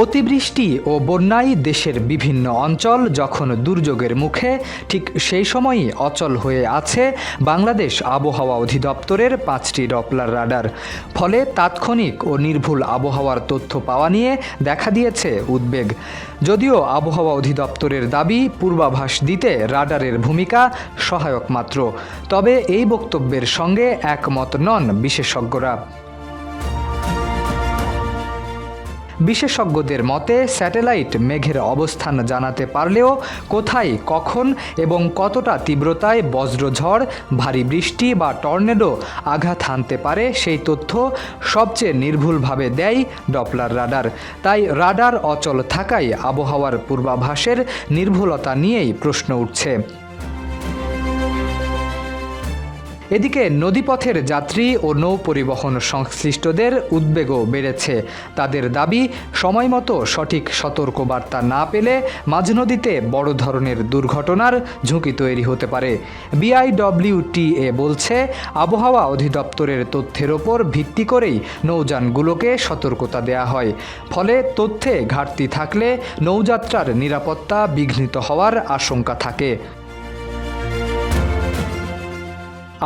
অতিবৃষ্টি ও বন্যায় দেশের বিভিন্ন অঞ্চল যখন দুর্যোগের মুখে, ঠিক সেই সময়ই অচল হয়ে আছে বাংলাদেশ আবহাওয়া অধিদপ্তরের 5টি ডপলার রাডার। ফলে তাৎক্ষণিক ও নির্ভুল আবহাওয়ার তথ্য পাওয়া নিয়ে দেখা দিয়েছে উদ্বেগ। যদিও আবহাওয়া অধিদপ্তরের দাবি, পূর্বাভাস দিতে রাডারের ভূমিকা সহায়ক মাত্র, তবে এই বক্তব্যের সঙ্গে একমত নন বিশেষজ্ঞরা। বিশেষজ্ঞদের মতে, স্যাটেলাইট মেঘের অবস্থান জানাতে পারলেও কোথায়, কখন এবং কতটা তীব্রতায় বজ্রঝড়, ভারী বৃষ্টি বা টর্নেডো আঘাত হানতে পারে সেই তথ্য সবচেয়ে নির্ভুলভাবে দেয় ডপলার রাডার। তাই রাডার অচল থাকায় আবহাওয়ার পূর্বাভাসের নির্ভুলতা নিয়েই প্রশ্ন উঠছে। এদিকে নদীপথের যাত্রী ও নৌ পরিবহন সংশ্লিষ্টদের উদ্বেগও বেড়েছে। তাদের দাবি, সময়মতো সঠিক সতর্কবার্তা না পেলে মাঝনদীতে বড় ধরনের দুর্ঘটনার ঝুঁকি তৈরি হতে পারে। BIWTA বলছে, আবহাওয়া অধিদপ্তরের তথ্যের ওপর ভিত্তি করেই নৌযানগুলোকে সতর্কতা দেয়া হয়। ফলে তথ্যে ঘাটতি থাকলে নৌযাত্রার নিরাপত্তা বিঘ্নিত হওয়ার আশঙ্কা থাকে।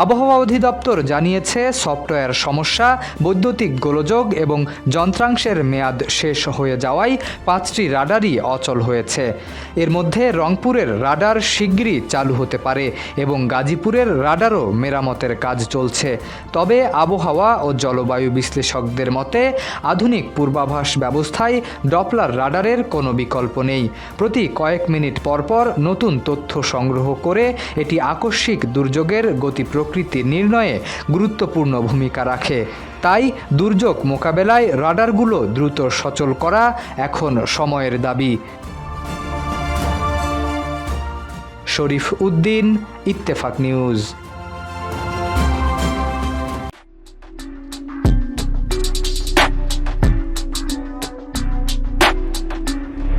আবহাওয়া অধিদপ্তর জানিয়েছে, সফটওয়্যার সমস্যা, বৈদ্যুতিক গোলযোগ এবং যন্ত্রাংশের মেয়াদ শেষ হয়ে যাওয়ায় 5টি রাডারই অচল হয়েছে। এর মধ্যে রংপুরের রাডার শিগগিরই চালু হতে পারে এবং গাজীপুরের রাডারও মেরামতের কাজ চলছে। তবে আবহাওয়া ও জলবায়ু বিশ্লেষকদের মতে, আধুনিক পূর্বাভাস ব্যবস্থায় ডপলার রাডারের কোনো বিকল্প নেই। প্রতি কয়েক মিনিট পরপর নতুন তথ্য সংগ্রহ করে এটি আকস্মিক দুর্যোগের গতি প্রকৃতি নির্ণয়ে গুরুত্বপূর্ণ ভূমিকা রাখে। তাই দুর্যোগ মোকাবেলায় রাডারগুলো দ্রুত সচল করা এখন সময়ের দাবি। শরীফ উদ্দিন, ইত্তেফাক নিউজ।